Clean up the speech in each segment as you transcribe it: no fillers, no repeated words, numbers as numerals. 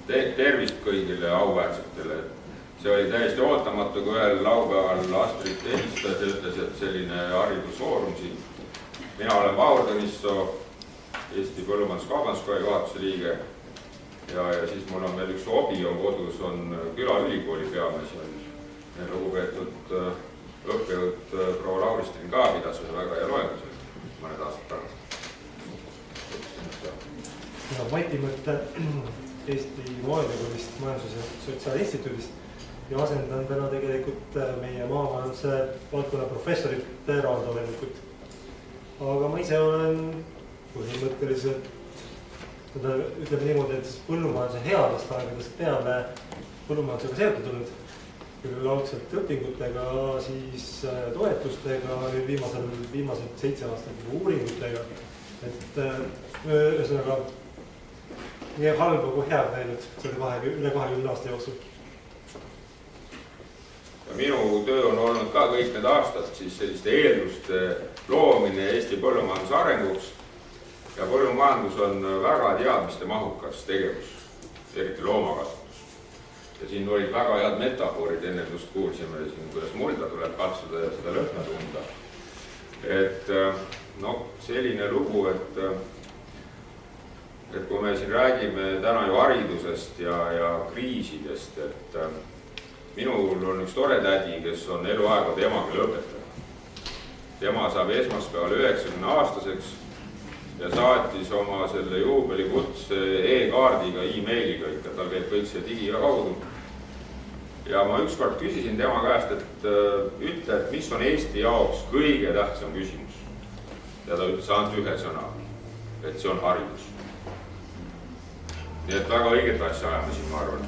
tervist kõigile auväärsetele. See oli täiesti ootamatu, kui ühel laupäeval Astrid helistas ja ütles, et selline haridusfoorum siin. Mina olen Vahur Tõnissoo, Eesti Põllumajandus-Kaubanduskoja juhatuse liige ja siis mul on veel üks hobi on kodus, on külaülikooli peamees. Lugupeetud õppejõud proua Lauristin ka pidas ühe väga hea loenduse mõned aastad tagasi. Mati Mõtte Eesti Maaülikoolist Majandus- ja Sotsiaalinstituudist ja asendan täna tegelikult meie maamajanduse valdkonna professorit Raudo Lennukut. Aga ma ise olen põhimõtteliselt, ütleme niimoodi, et põllumajanduse headest aegadest peale põllumajandusega seotud olnud. Küll laudselt õpingutega, siis toetustega, viimased 7 aastat uuringutega. Et ühesõnaga nii halba kui head näinud selle üle 20 aasta jooksul. Minu töö on olnud ka kõik need aastad siis selliste eelduste loomine Eesti põllumajanduse arenguks. Ja põllumajandus on väga teadmiste mahukas tegevus, eriti loomakasvatus. Ja siin olid väga head metafoorid, enne just kuulsime, kuidas mulda tuleb katsuda ja seda lõhna tunda. Et selline lugu, et kui me siin räägime täna ju haridusest ja kriisidest, et minul on üks tore tädi, kes on eluaegade emakeeleõpetaja. Tema saab esmaspäeval 90-aastaseks ja saatis oma selle juubelikutse e-kaardiga, e-mailiga ikka, tal käib kõik see digiga kaudu. Ja ma ükskord küsisin tema käest, et ütle, et mis on Eesti jaoks kõige tähtsam küsimus. Ja ta ütles ainult ühe sõna, et see on haridus. Nii et väga õiget asja ajame siin, ma arvan.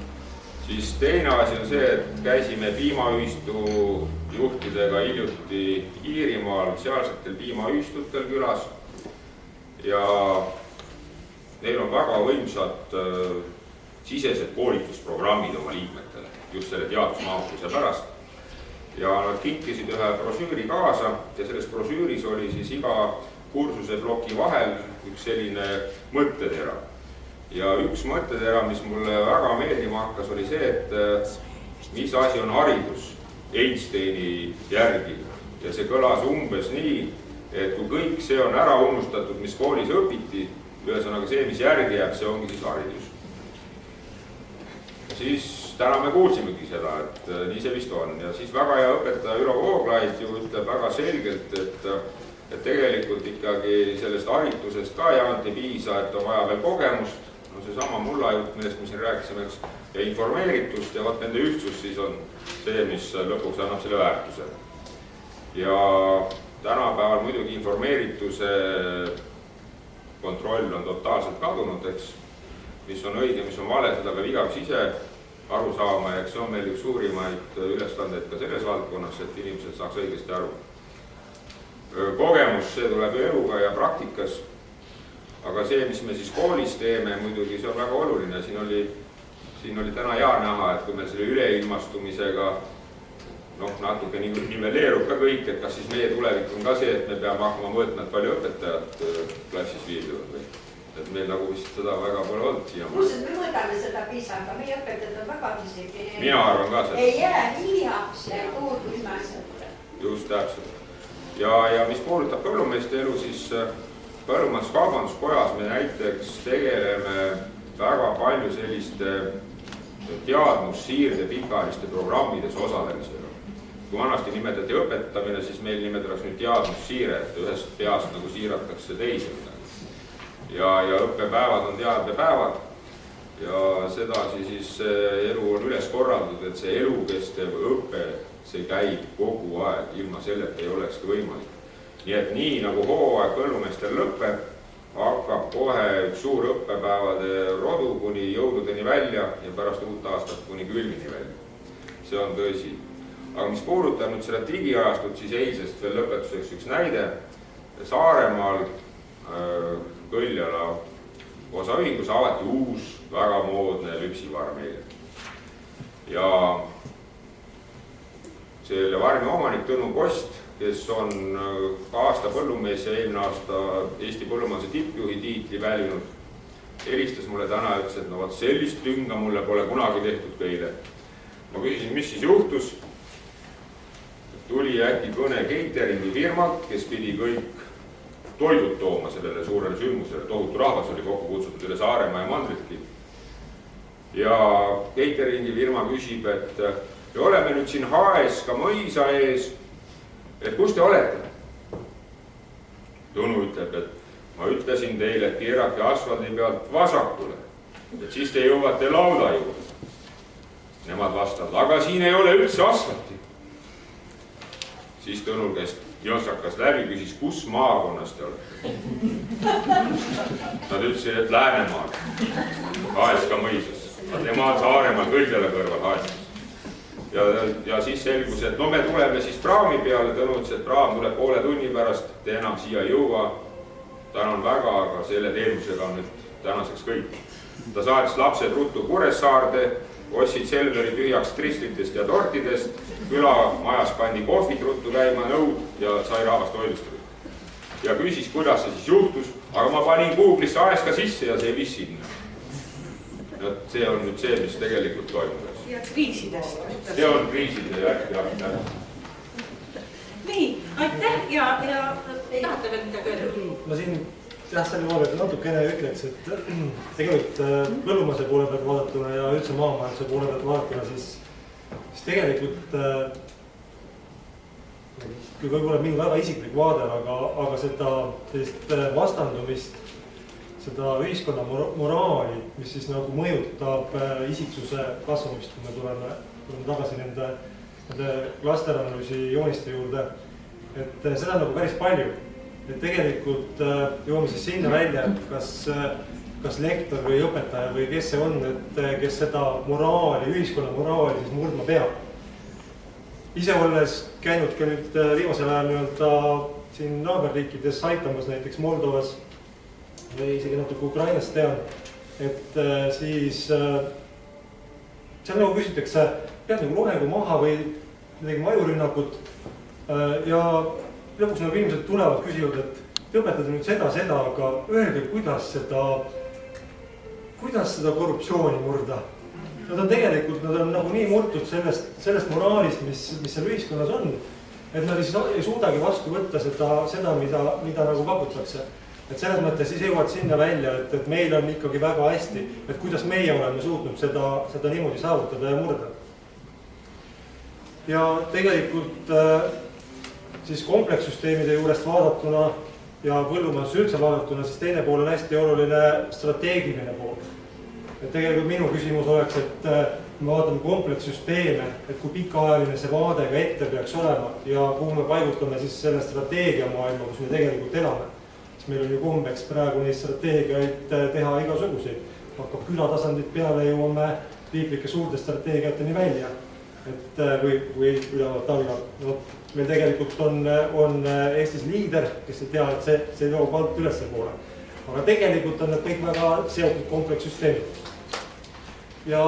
Siis teine asi on see, et käisime piimaühistu juhtidega hiljuti Iirimaal, sealsetel piimaühistutel külas. Ja neil on väga võimsad sisesed koolitusprogrammid oma liikmetele, just selle teadusmahukuse pärast. Ja nad kinkisid ühe brosüüri kaasa ja selles brosüüris oli siis iga kursuse ploki vahel üks selline mõttetera. Ja üks mõttetera, mis mulle väga meeldima hakkas, oli see, et mis asi on haridus Einsteini järgi. Ja see kõlas umbes nii, et kui kõik see on ära unustatud, mis koolis õpiti, ühesõnaga see, mis järgi jääb, see ongi siis haridus. Siis täna me kuulsimegi seda, et nii see vist on. Ja siis väga hea õpetaja Ülo Vooglaid ju ütleb väga selgelt, et tegelikult ikkagi sellest haritusest ka jaanti piisa, et on vaja veel kogemust. No see sama mulla jutt, millest me siin rääkisime, ja informeeritust ja vaat nende ühtsus siis on see, mis lõpuks annab selle väärtuse. Ja tänapäeval muidugi informeerituse kontroll on totaalselt kadunud, eks, mis on õige, mis on vale, seda peab igaüks ise aru saama, ja see on meil üks suurimaid ülesandeid ka selles valdkonnas, et inimesed saaks õigesti aru. Kogemus, see tuleb eluga ja praktikas, aga see, mis me siis koolis teeme, muidugi see on väga oluline. Siin oli täna hea näha, et kui me selle üleilmastumisega natuke nivelleerub ka kõik, et kas siis meie tulevik on ka see, et me peame hakkama mõõtma, et palju õpetajad klassis viibivad või. Et meil nagu vist seda väga pole olnud siia. Kuulsed, me mõõdame seda piisaga, meie õpetajad on väga isegi. Mina arvan ka seda. Ei jää hiljaks ja kuuldu ilmasõtta. Just täpselt. Ja mis puudutab põllumeeste elu, siis Põllumajandus-Kaubanduskojas me näiteks tegeleme väga palju selliste teadmussiirde pikaajaliste programmides osalemisega. Kui vanasti nimetati õpetamine, siis meil nimetatakse nüüd teadmussiire, et ühest peast nagu siiratakse teise midagi. Ja õppepäevad on teadepäevad ja sedasi siis elu on üles korraldatud, et see elukestev õpe, see käib kogu aeg, ilma selleta ei olekski võimalik. Nii et nii nagu hooaeg põllumeestel lõpeb, hakkab kohe üks suur õppepäevade rodu kuni jõuludeni välja ja pärast uut aastat kuni külmini välja. See on tõsi. Aga mis puudutab nüüd seda digiajastut, siis eilsest veel lõpetuseks üks näide. Saaremaal Kõljala osaühingus avati uus, väga moodne lüpsivarm eile. Ja selle varmi omanik Tõnu Post, kes on aasta põllumees ja eelmine aasta Eesti põllumajanduse tippjuhi tiitli välinud, helistas mulle täna ja ütles, et no vot sellist tünga mulle pole kunagi tehtud ka eile. Ma küsisin, mis siis juhtus. Tuli äkki kõne cateringi firmalt, kes pidi kõik toidud tooma sellele suurele sündmusele. Tohutu rahvas oli kokku kutsutud üle Saaremaa ja Mandritki. Ja cateringi firma küsib, et me oleme nüüd siin HSK mõisa ees, et kus te olete? Tõnu ütleb, et ma ütlesin teile, et keerake asfaldi pealt vasakule, et siis te jõuate lauda juurde. Nemad vastavad, aga siin ei ole üldse asfalti. Siis Tõnul, kes jõnsakas läbi, küsis, kus maakonnas te olete. Nad ütlesid, et Läänemaal, HSK mõisas. Tema on Saaremaal kõigele kõrval HSK. Ja siis selgus, et no me tuleme siis praami peale. Tõnu ütles, et praam tuleb poole tunni pärast, te enam siia ei jõua. Tänan väga, aga selle teenusega on nüüd tänaseks kõik. Ta saatis lapsed ruttu Kuressaarde, ostsid Selveri tühjaks kristlitest ja tortidest, külamajas pandi kohvid ruttu käima, nõud ja sai rahvast toidustada. Ja küsis, kuidas see siis juhtus, aga ma panin Google'isse HSK sisse ja see viis sinna. See on nüüd see, mis tegelikult toimub. Ja kriisidest. See on kriiside järg. Nii, aitäh ja tahate veel midagi öelda? Ma siin selle poole pealt natukene ütleks, et tegelikult põllumajanduse poole pealt vaadatuna ja üldse maamajanduse poole pealt vaadatuna, siis tegelikult kui võib-olla minu väga isiklik vaade, aga seda vastandumist, seda ühiskonna moraali, mis siis nagu mõjutab isiksuse kasvamist, kui me tuleme tagasi nende lasteranalüüsi jooniste juurde, et seda on nagu päris palju. Et tegelikult jõuame siis sinna välja, et kas lektor või õpetaja või kes see on, et kes seda moraali, ühiskonna moraali siis murdma peab. Ise olles käinud ka nüüd viimasel ajal siin naaberriikides aitamas, näiteks Moldovas või isegi natuke Ukrainas tean, et siis seal nagu küsitakse, pead nagu loengu maha või midagi majurünnakut ja lõpuks nagu inimesed tulevad, küsivad, et te õpetate nüüd seda, aga öelge, kuidas seda korruptsiooni murda. Nad on nagu nii murtud sellest moraalist, mis seal ühiskonnas on, et nad ei suudagi vastu võtta seda mida nagu pakutakse. Et selles mõttes siis jõuavad sinna välja, et meil on ikkagi väga hästi, et kuidas meie oleme suutnud seda niimoodi saavutada ja murda. Ja tegelikult siis komplekssüsteemide juurest vaadatuna ja põllumajanduse üldse vaadatuna, siis teine pool on hästi oluline strateegiline pool. Et tegelikult minu küsimus oleks, et me vaatame komplekssüsteeme, et kui pikaajaline see vaade ka ette peaks olema ja kuhu me paigutame siis selle strateegia maailma, kus me tegelikult elame. Siis meil on ju kombeks praegu neid strateegiaid teha igasuguseid. Hakkab külatasandit peale, jõuame riiklike suurte strateegiateni välja. Või ülevalt alla. Meil tegelikult on Eestis liider, kes ei tea, et see jõuab alt ülesse poole. Aga tegelikult on need kõik väga seotud komplekssüsteemid. Ja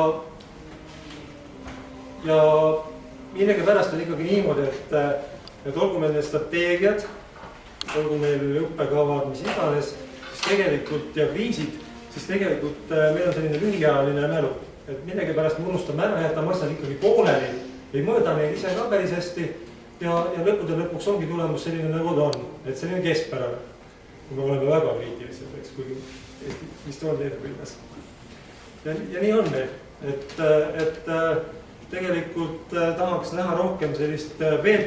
millegi pärast on ikkagi niimoodi, et olgu meil need strateegiad, olgu meil õppekavad, mis iganes, siis tegelikult ja kriisid, siis tegelikult meil on selline lühiajaline mälu. Et millegi pärast me unustame ära, jätame asjad ikkagi pooleli, ei mõõda neid ise ka päris hästi ja lõppude lõpuks ongi tulemus selline nagu ta on, et selline keskpärane. Me oleme väga kriitilised, eks, kuigi Eesti vist on eelpildes. Ja nii on meil, et tegelikult tahaks näha rohkem sellist veel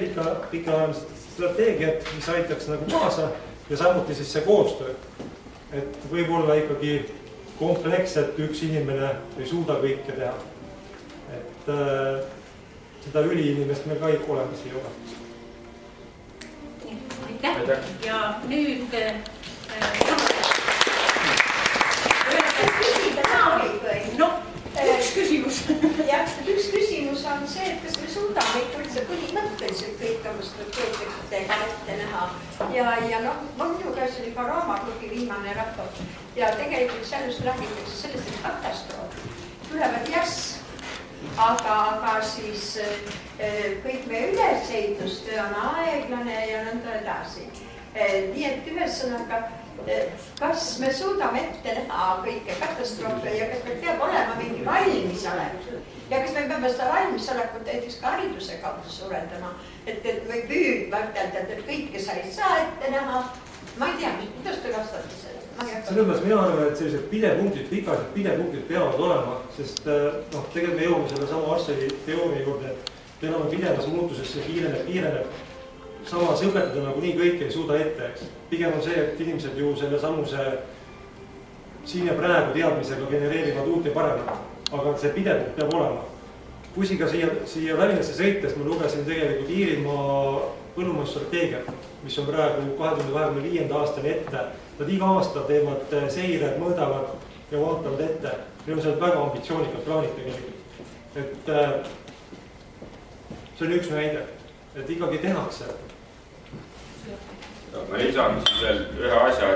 pikaajalist strateegiat, mis aitaks nagu kaasa ja samuti siis see koostöö. Et võib-olla ikkagi kompleksselt üks inimene ei suuda kõike teha. Et seda üliinimest meil ka ikka olemas ei ole. Aitäh. Ja nüüd üks küsimus. Jah, üks küsimus on see, et kas me suudame ikka üldse põhimõtteliselt kõik oma strateegiatega ette näha. Ja minu käes oli ka Raamatugi viimane raport ja tegelikult sellest räägitakse sellest, et katastroof tulevad aga siis kõik meie ülesehitustöö on aeglane ja nõnda edasi. Nii et ühesõnaga kas me suudame ette näha kõike katastroofe ja kas meil peab olema mingi valmisolek ja kas me peame seda valmisolekut näiteks ka hariduse kaudu suurendama, et või püüdma ütelda, et kõike sa ei saa ette näha. Ma ei tea, kuidas te vastate selle? Selles mõttes mina arvan, et sellised pidepunktid, pikaasjad pidepunktid peavad olema, sest tegelikult me jõuame selle sama Arsteri teooria juurde, et me oleme pidevas muutuses, see kiireneb. Samas õpetada nagu nii kõike ei suuda ette, eks. Pigem on see, et inimesed ju selle samuse siin ja praegu teadmisega genereerivad uut ja paremat, aga see pidepunkt peab olema. Bussiga siia Tallinnasse sõites ma lugesin tegelikult Iirimaa põllumajandusstrateegiat, mis on praegu 2025. aastani ette. Nad iga aasta teevad seired, mõõdavad ja vaatavad ette. Meil on seal väga ambitsioonikad plaanid tegelikult. Et see on üks näide, et ikkagi tehakse. Ma lisan siis veel ühe asja,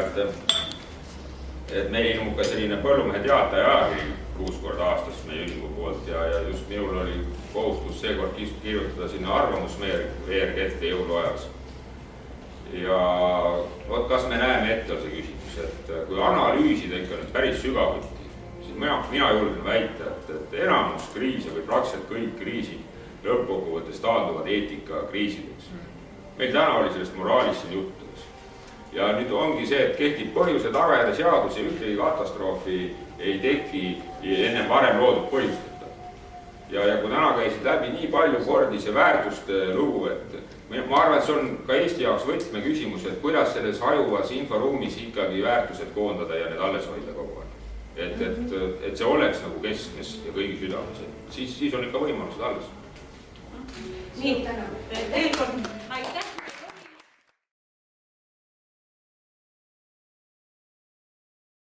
et meil ilmub ka selline põllumehe teataja ajakiri 6 korda aastas meie ühingu poolt ja just minul oli kohustus seekord kirjutada sinna arvamusveerg ette jõuluajaks. Ja kas me näeme ette on see küsimus, et kui analüüsida ikka nüüd päris sügavuti, siis mina julgen väita, et enamus kriise või praktiliselt kõik kriisid lõppkokkuvõttes taanduvad eetika kriisideks. Meil täna oli sellest moraalist siin juttu. Ja nüüd ongi see, et kehtib põhjuse tagajärje seadus ja ühtegi katastroofi ei teki enne varem loodud põhjusteta. Ja kui täna käisid läbi nii palju kordi see väärtuste lugu, et ma arvan, et see on ka Eesti jaoks võtme küsimus, et kuidas selles hajuvas inforuumis ikkagi väärtused koondada ja need alles hoida kogu aeg. Et see oleks nagu keskmes ja kõigi südames, siis on ikka võimalused alles. Nii, veel kord aitäh.